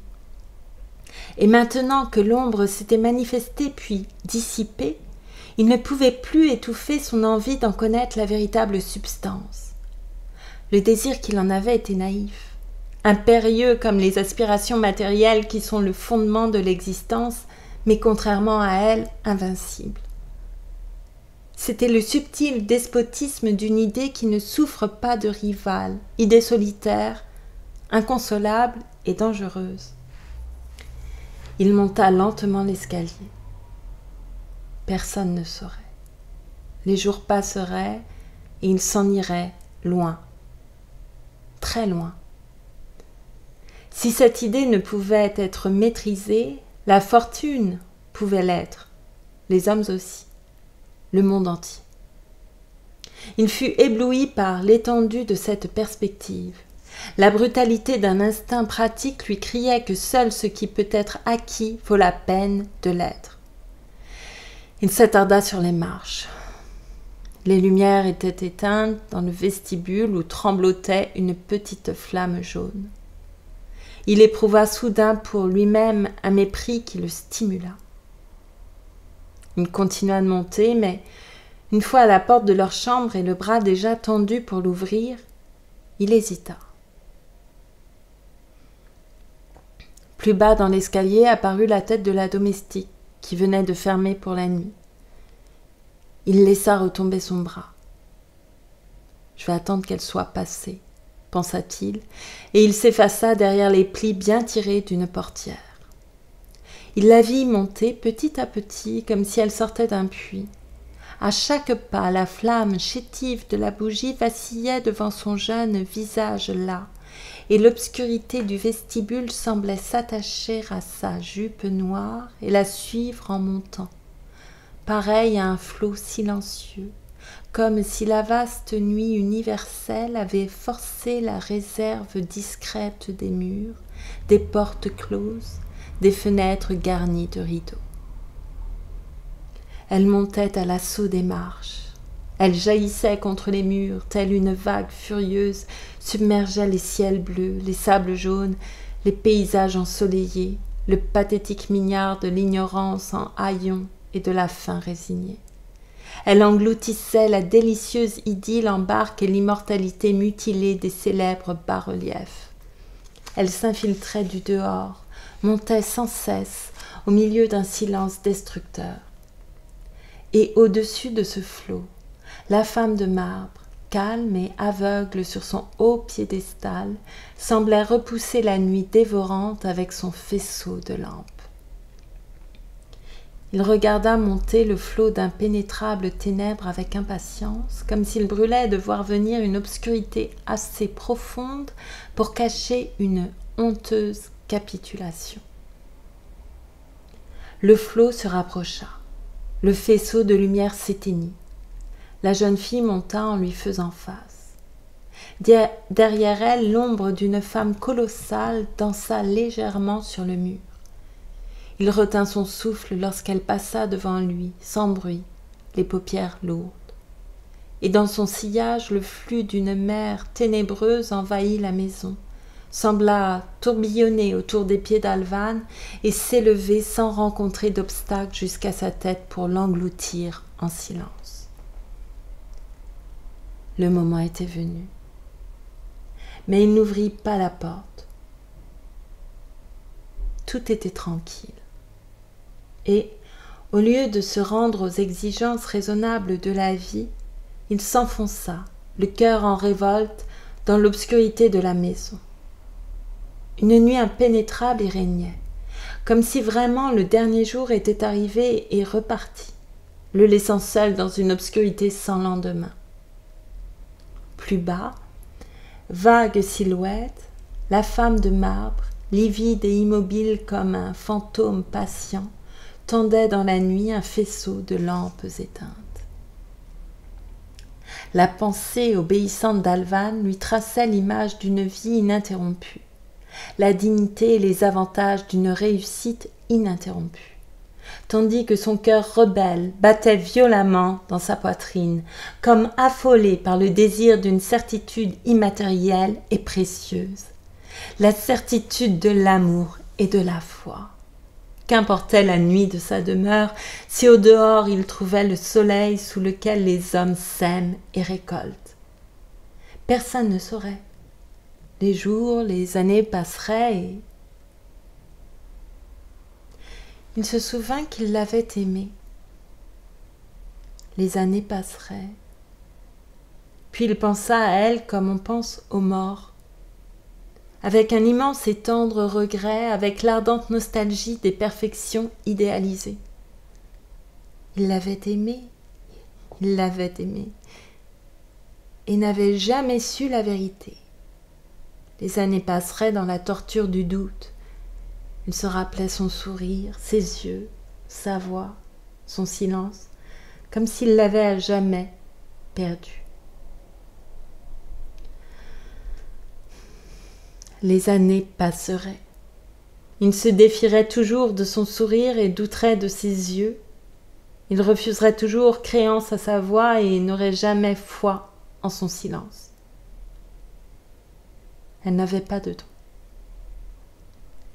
Et maintenant que l'ombre s'était manifestée puis dissipée, il ne pouvait plus étouffer son envie d'en connaître la véritable substance. Le désir qu'il en avait était naïf, impérieux comme les aspirations matérielles qui sont le fondement de l'existence, mais contrairement à elles, invincible. C'était le subtil despotisme d'une idée qui ne souffre pas de rival, idée solitaire, inconsolable et dangereuse. Il monta lentement l'escalier. Personne ne saurait. Les jours passeraient et il s'en irait loin, très loin. Si cette idée ne pouvait être maîtrisée, la fortune pouvait l'être, les hommes aussi, le monde entier. Il fut ébloui par l'étendue de cette perspective. La brutalité d'un instinct pratique lui criait que seul ce qui peut être acquis vaut la peine de l'être. Il s'attarda sur les marches. Les lumières étaient éteintes dans le vestibule où tremblotait une petite flamme jaune. Il éprouva soudain pour lui-même un mépris qui le stimula. Il continua de monter, mais une fois à la porte de leur chambre et le bras déjà tendu pour l'ouvrir, il hésita. Plus bas dans l'escalier apparut la tête de la domestique qui venait de fermer pour la nuit. Il laissa retomber son bras. « Je vais attendre qu'elle soit passée », pensa-t-il, et il s'effaça derrière les plis bien tirés d'une portière. Il la vit monter petit à petit comme si elle sortait d'un puits. À chaque pas, la flamme chétive de la bougie vacillait devant son jeune visage las, et l'obscurité du vestibule semblait s'attacher à sa jupe noire et la suivre en montant, pareil à un flot silencieux, comme si la vaste nuit universelle avait forcé la réserve discrète des murs, des portes closes, des fenêtres garnies de rideaux. Elle montait à l'assaut des marches. Elle jaillissait contre les murs, telle une vague furieuse, submergeait les ciels bleus, les sables jaunes, les paysages ensoleillés, le pathétique mignard de l'ignorance en haillons et de la faim résignée. Elle engloutissait la délicieuse idylle en barque et l'immortalité mutilée des célèbres bas-reliefs. Elle s'infiltrait du dehors, montait sans cesse au milieu d'un silence destructeur. Et au-dessus de ce flot, la femme de marbre, calme et aveugle sur son haut piédestal, semblait repousser la nuit dévorante avec son faisceau de lampes. Il regarda monter le flot d'impénétrables ténèbres avec impatience, comme s'il brûlait de voir venir une obscurité assez profonde pour cacher une honteuse capitulation. Le flot se rapprocha. Le faisceau de lumière s'éteignit. La jeune fille monta en lui faisant face. Derrière elle, l'ombre d'une femme colossale dansa légèrement sur le mur. Il retint son souffle lorsqu'elle passa devant lui, sans bruit, les paupières lourdes. Et dans son sillage, le flux d'une mer ténébreuse envahit la maison, sembla tourbillonner autour des pieds d'Alvan et s'élever sans rencontrer d'obstacle jusqu'à sa tête pour l'engloutir en silence. Le moment était venu. Mais il n'ouvrit pas la porte. Tout était tranquille. Et, au lieu de se rendre aux exigences raisonnables de la vie, il s'enfonça, le cœur en révolte, dans l'obscurité de la maison. Une nuit impénétrable y régnait, comme si vraiment le dernier jour était arrivé et reparti, le laissant seul dans une obscurité sans lendemain. Plus bas, vague silhouette, la femme de marbre, livide et immobile comme un fantôme patient, tendait dans la nuit un faisceau de lampes éteintes. La pensée obéissante d'Alvan lui traçait l'image d'une vie ininterrompue, la dignité et les avantages d'une réussite ininterrompue, tandis que son cœur rebelle battait violemment dans sa poitrine, comme affolé par le désir d'une certitude immatérielle et précieuse, la certitude de l'amour et de la foi. Qu'importait la nuit de sa demeure, si au dehors il trouvait le soleil sous lequel les hommes sèment et récoltent. Personne ne saurait. Les jours, les années passeraient et... Il se souvint qu'il l'avait aimée. Les années passeraient. Puis il pensa à elle comme on pense aux morts, avec un immense et tendre regret, avec l'ardente nostalgie des perfections idéalisées. Il l'avait aimée, et n'avait jamais su la vérité. Les années passeraient dans la torture du doute. Il se rappelait son sourire, ses yeux, sa voix, son silence, comme s'il l'avait à jamais perdu. Les années passeraient. Il se défierait toujours de son sourire et douterait de ses yeux. Il refuserait toujours créance à sa voix et n'aurait jamais foi en son silence. Elle n'avait pas de don.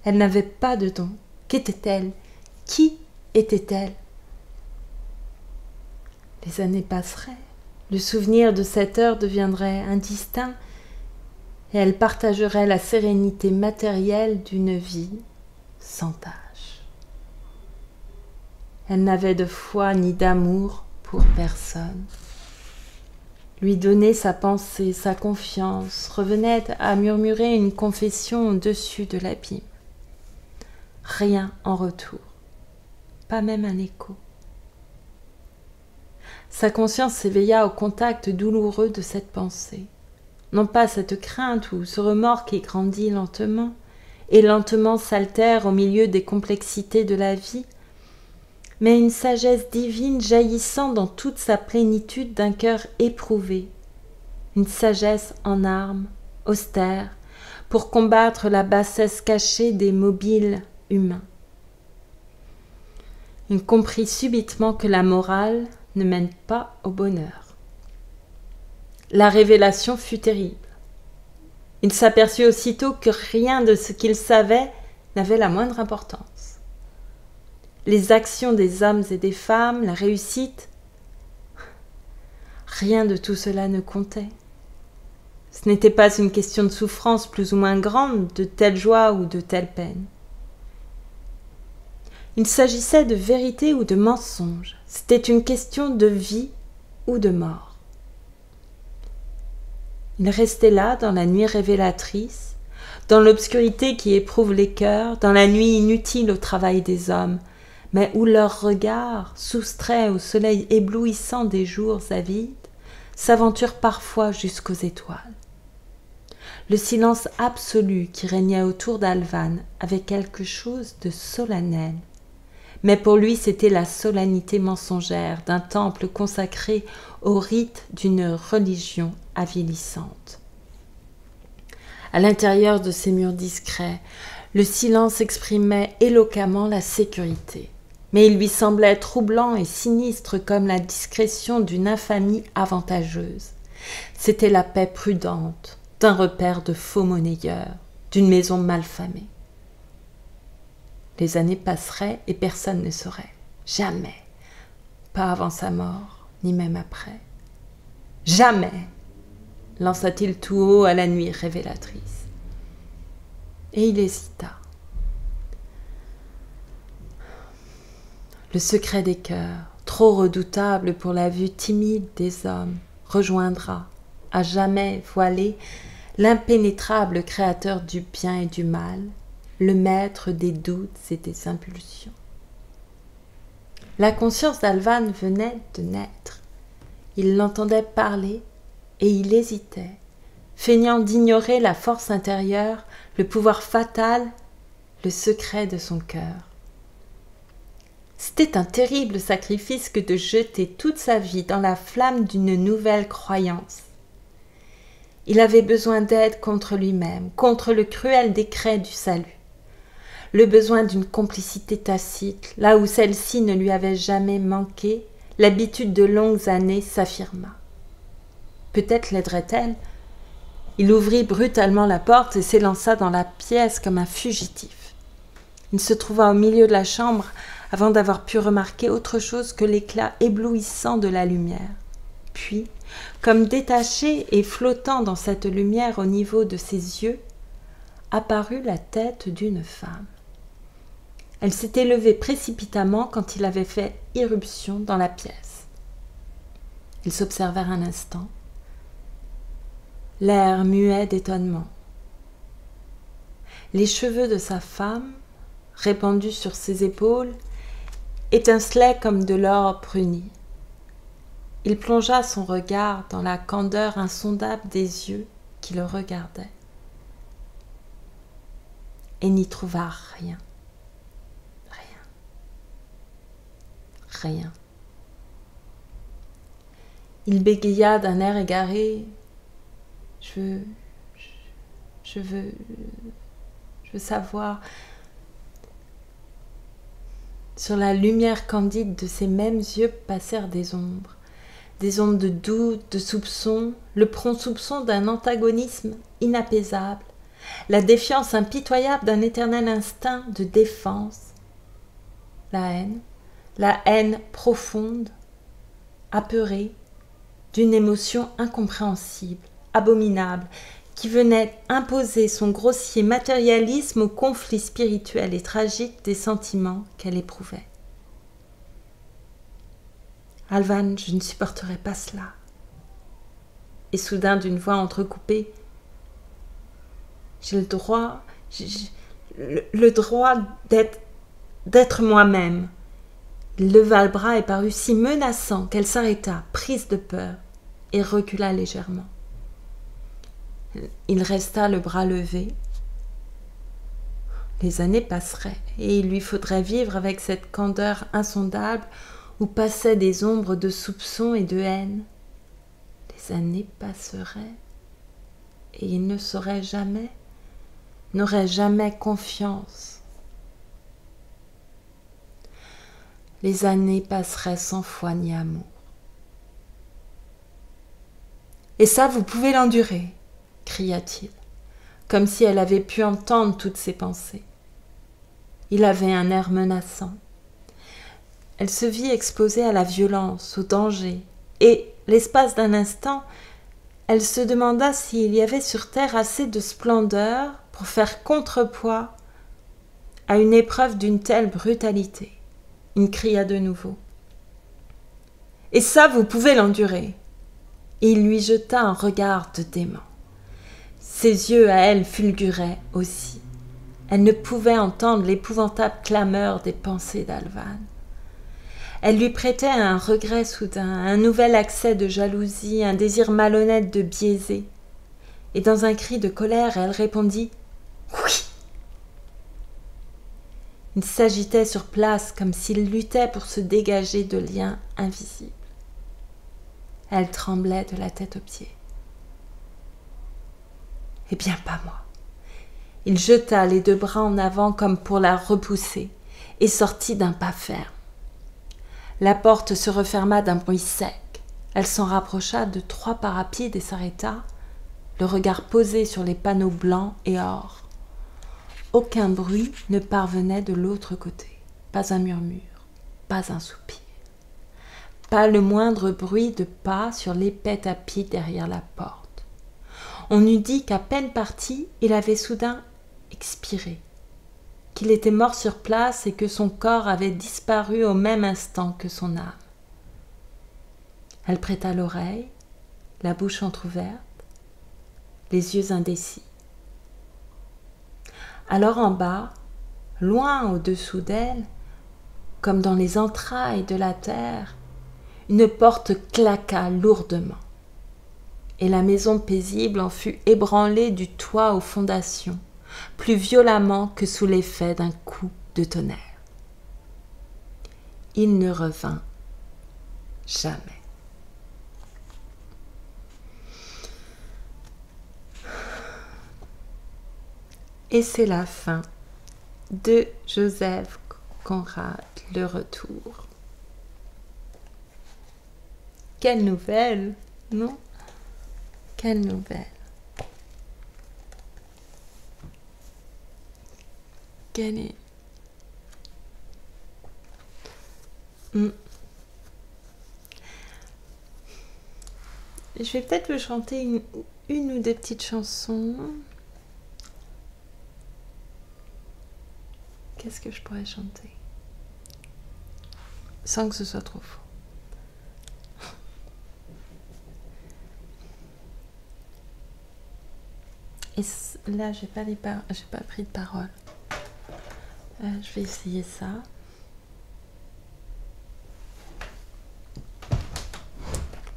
Elle n'avait pas de don. Qu'était-elle? Qui était-elle? Les années passeraient. Le souvenir de cette heure deviendrait indistinct et elle partagerait la sérénité matérielle d'une vie sans tâche. Elle n'avait de foi ni d'amour pour personne. Lui donner sa pensée, sa confiance, revenait à murmurer une confession au-dessus de l'abîme. Rien en retour, pas même un écho. Sa conscience s'éveilla au contact douloureux de cette pensée. Non pas cette crainte ou ce remords qui grandit lentement, et lentement s'altère au milieu des complexités de la vie, mais une sagesse divine jaillissant dans toute sa plénitude d'un cœur éprouvé, une sagesse en armes, austère, pour combattre la bassesse cachée des mobiles humains. Il comprit subitement que la morale ne mène pas au bonheur. La révélation fut terrible. Il s'aperçut aussitôt que rien de ce qu'il savait n'avait la moindre importance. Les actions des hommes et des femmes, la réussite, rien de tout cela ne comptait. Ce n'était pas une question de souffrance plus ou moins grande, de telle joie ou de telle peine. Il s'agissait de vérité ou de mensonge. C'était une question de vie ou de mort. Il restait là dans la nuit révélatrice, dans l'obscurité qui éprouve les cœurs, dans la nuit inutile au travail des hommes, mais où leur regard, soustrait au soleil éblouissant des jours avides, s'aventure parfois jusqu'aux étoiles. Le silence absolu qui régnait autour d'Alvan avait quelque chose de solennel. Mais pour lui, c'était la solennité mensongère d'un temple consacré au rite d'une religion avilissante. À l'intérieur de ces murs discrets, le silence exprimait éloquemment la sécurité. Mais il lui semblait troublant et sinistre comme la discrétion d'une infamie avantageuse. C'était la paix prudente d'un repère de faux monnayeurs, d'une maison malfamée. Les années passeraient et personne ne saurait. Jamais. Pas avant sa mort, ni même après. Jamais, lança-t-il tout haut à la nuit révélatrice. Et il hésita. Le secret des cœurs, trop redoutable pour la vue timide des hommes, rejoindra, à jamais voilé, l'impénétrable créateur du bien et du mal, le maître des doutes et des impulsions. La conscience d'Alvan venait de naître. Il l'entendait parler et il hésitait, feignant d'ignorer la force intérieure, le pouvoir fatal, le secret de son cœur. C'était un terrible sacrifice que de jeter toute sa vie dans la flamme d'une nouvelle croyance. Il avait besoin d'aide contre lui-même, contre le cruel décret du salut. Le besoin d'une complicité tacite, là où celle-ci ne lui avait jamais manqué, l'habitude de longues années s'affirma. Peut-être l'aiderait-elle. Il ouvrit brutalement la porte et s'élança dans la pièce comme un fugitif. Il se trouva au milieu de la chambre avant d'avoir pu remarquer autre chose que l'éclat éblouissant de la lumière. Puis, comme détaché et flottant dans cette lumière au niveau de ses yeux, apparut la tête d'une femme. Elle s'était levée précipitamment quand il avait fait irruption dans la pièce. Ils s'observèrent un instant, l'air muet d'étonnement. Les cheveux de sa femme, répandus sur ses épaules, étincelaient comme de l'or bruni. Il plongea son regard dans la candeur insondable des yeux qui le regardaient et n'y trouva rien. Rien. Il bégaya d'un air égaré. Je veux savoir. Sur la lumière candide de ces mêmes yeux passèrent des ombres de doute, de soupçon, le prompt soupçon d'un antagonisme inapaisable, la défiance impitoyable d'un éternel instinct de défense, la haine profonde, apeurée, d'une émotion incompréhensible, abominable, qui venait imposer son grossier matérialisme au conflit spirituel et tragique des sentiments qu'elle éprouvait. Alvan, je ne supporterai pas cela. Et soudain, d'une voix entrecoupée, j'ai le droit d'être moi-même. Il leva le bras et parut si menaçant qu'elle s'arrêta, prise de peur, et recula légèrement. Il resta le bras levé. Les années passeraient, et il lui faudrait vivre avec cette candeur insondable où passaient des ombres de soupçon et de haine. Les années passeraient, et il ne saurait jamais, n'aurait jamais confiance. Les années passeraient sans foi ni amour. Et ça, vous pouvez l'endurer, cria-t-il, comme si elle avait pu entendre toutes ses pensées. Il avait un air menaçant. Elle se vit exposée à la violence, au danger, et, l'espace d'un instant, elle se demanda s'il y avait sur terre assez de splendeur pour faire contrepoids à une épreuve d'une telle brutalité. Il cria de nouveau. « Et ça, vous pouvez l'endurer !» Et il lui jeta un regard de dément. Ses yeux à elle fulguraient aussi. Elle ne pouvait entendre l'épouvantable clameur des pensées d'Alvan. Elle lui prêtait un regret soudain, un nouvel accès de jalousie, un désir malhonnête de biaiser. Et dans un cri de colère, elle répondit « Oui !» Il s'agitait sur place comme s'il luttait pour se dégager de liens invisibles. Elle tremblait de la tête aux pieds. « Eh bien, pas moi !» Il jeta les deux bras en avant comme pour la repousser et sortit d'un pas ferme. La porte se referma d'un bruit sec. Elle s'en rapprocha de 3 pas rapides et s'arrêta, le regard posé sur les panneaux blancs et or. Aucun bruit ne parvenait de l'autre côté. Pas un murmure, pas un soupir. Pas le moindre bruit de pas sur l'épais tapis derrière la porte. On eût dit qu'à peine parti, il avait soudain expiré, qu'il était mort sur place et que son corps avait disparu au même instant que son âme. Elle prêta l'oreille, la bouche entr'ouverte, les yeux indécis. Alors en bas, loin au-dessous d'elle, comme dans les entrailles de la terre, une porte claqua lourdement, et la maison paisible en fut ébranlée du toit aux fondations, plus violemment que sous l'effet d'un coup de tonnerre. Il ne revint jamais. Et c'est la fin de Joseph Conrad, Le Retour. Quelle nouvelle, non? Quelle nouvelle. Quelle est... Je vais peut-être vous chanter une ou deux petites chansons. Qu'est-ce que je pourrais chanter sans que ce soit trop faux? Et là, j'ai pas pris de parole. Je vais essayer ça.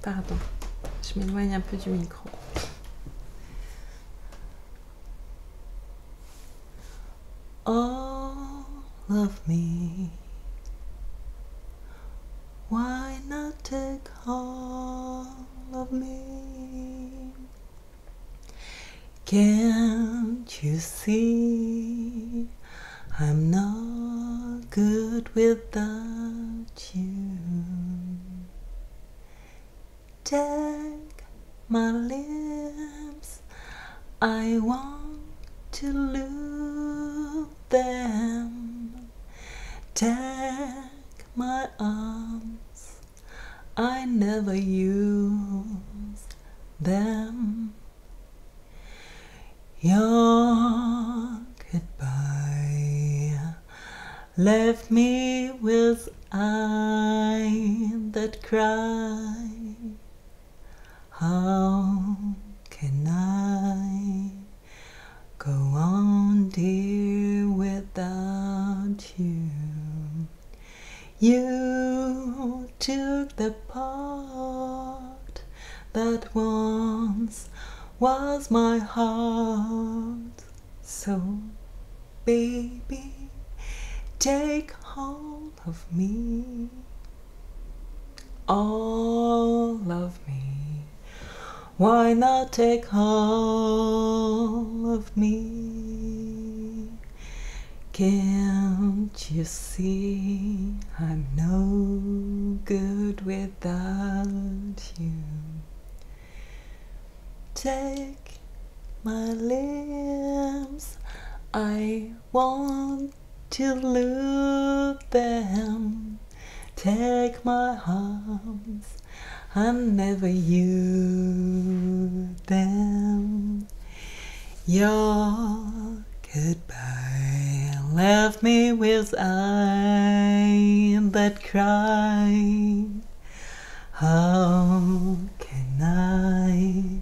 Pardon, je m'éloigne un peu du micro. All of me, why not take all of me? Can't you see I'm not good without you. Take my lips, I want to lose them. Take my arms, I never use them. Your goodbye left me with eyes that cry. How can I go on, dear, without you? You took the part that once was my heart. So, baby, take hold of me, all of me. Why not take hold of me? Can't you see I'm no good without you? Take my lips, I want to lose them. Take my arms, I never use them. Your goodbye left me with eyes that cry. How can I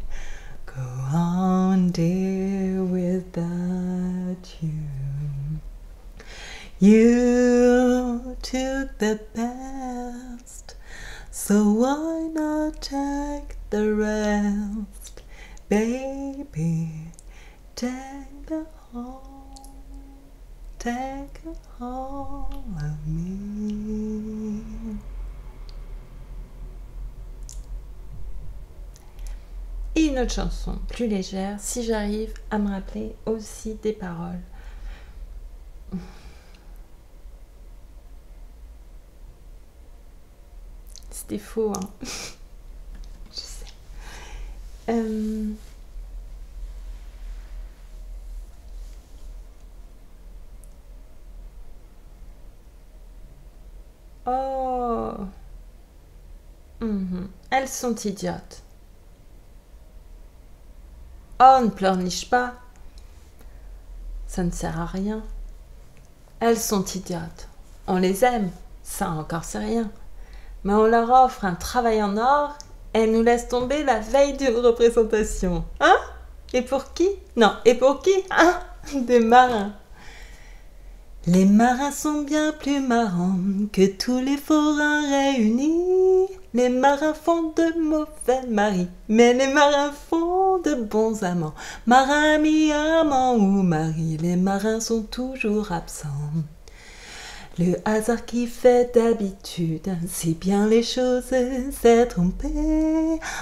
go on, dear, without you? You took the best, so why not take the rest? Baby, take a hold of me. Et une autre chanson plus légère, si j'arrive à me rappeler aussi des paroles. C'était faux, hein. Je sais. Oh. Elles sont idiotes. Oh, ne pleurniche pas. Ça ne sert à rien. Elles sont idiotes. On les aime, ça encore c'est rien. Mais on leur offre un travail en or et elles nous laissent tomber la veille d'une représentation. Hein? Et pour qui? Non, et pour qui? Hein? Des marins. Les marins sont bien plus marrants que tous les forains réunis. Les marins font de mauvais maris, mais les marins font de bons amants. Marin, ami, amant ou mari, les marins sont toujours absents. Le hasard qui fait d'habitude si bien les choses s'est trompé.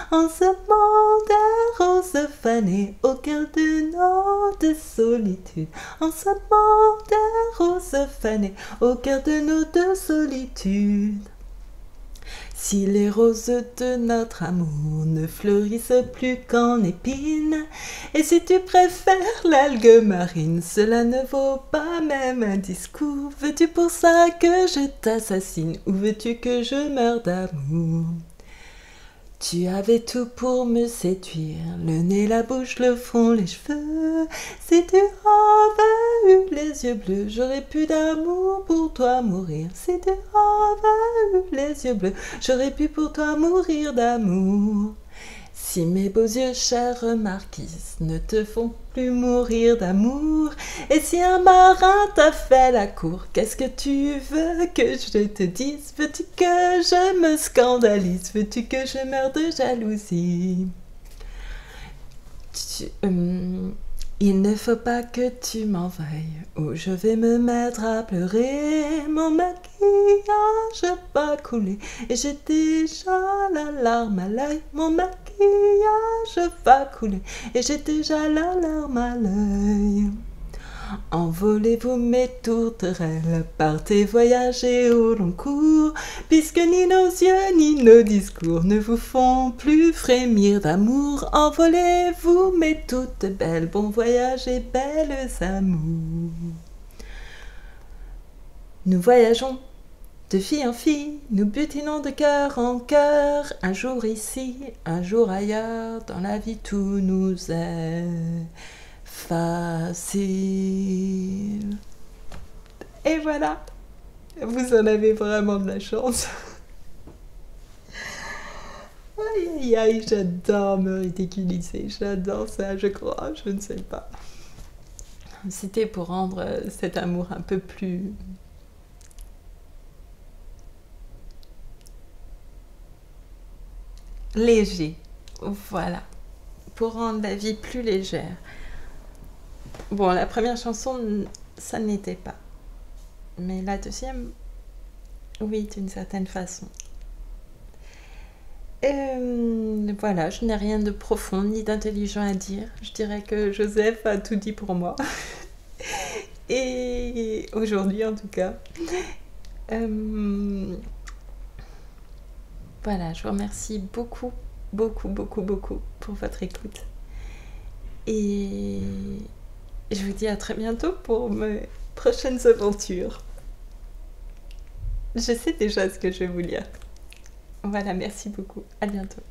En ce monde des roses fanées au cœur de notre solitude. En ce monde des roses fanées au cœur de notre solitude. Si les roses de notre amour ne fleurissent plus qu'en épines, et si tu préfères l'algue marine, cela ne vaut pas même un discours. Veux-tu pour ça que je t'assassine, ou veux-tu que je meure d'amour? Tu avais tout pour me séduire, le nez, la bouche, le front, les cheveux. Si tu avais eu les yeux bleus, j'aurais pu d'amour pour toi mourir. Si tu avais eu les yeux bleus, j'aurais pu pour toi mourir d'amour. Si mes beaux yeux, chère marquise, ne te font plus mourir d'amour, et si un marin t'a fait la cour, qu'est-ce que tu veux que je te dise? Veux-tu que je me scandalise? Veux-tu que je meure de jalousie? Il ne faut pas que tu m'en veuilles, ou je vais me mettre à pleurer. Mon maquillage va couler, et j'ai déjà la larme à l'œil. Mon maquillage va couler, et j'ai déjà la larme à l'œil. Envolez-vous mes tourterelles, partez voyager au long cours, puisque ni nos yeux ni nos discours ne vous font plus frémir d'amour. Envolez-vous mes toutes belles, bon voyage et belles amours. Nous voyageons de fille en fille, nous butinons de cœur en cœur, un jour ici, un jour ailleurs, dans la vie tout nous est facile. Et voilà, vous en avez vraiment de la chance. Aïe aïe aïe, j'adore me ridiculiser, j'adore ça, je crois, je ne sais pas. C'était pour rendre cet amour un peu plus léger, voilà, pour rendre la vie plus légère. Bon, la première chanson, ça n'était pas, mais la deuxième, oui, d'une certaine façon. Voilà, je n'ai rien de profond ni d'intelligent à dire. Je dirais que Joseph a tout dit pour moi. Et aujourd'hui, en tout cas. Voilà, je vous remercie beaucoup, beaucoup, beaucoup, beaucoup pour votre écoute. Et je vous dis à très bientôt pour mes prochaines aventures. Je sais déjà ce que je vais vous lire. Voilà, merci beaucoup. À bientôt.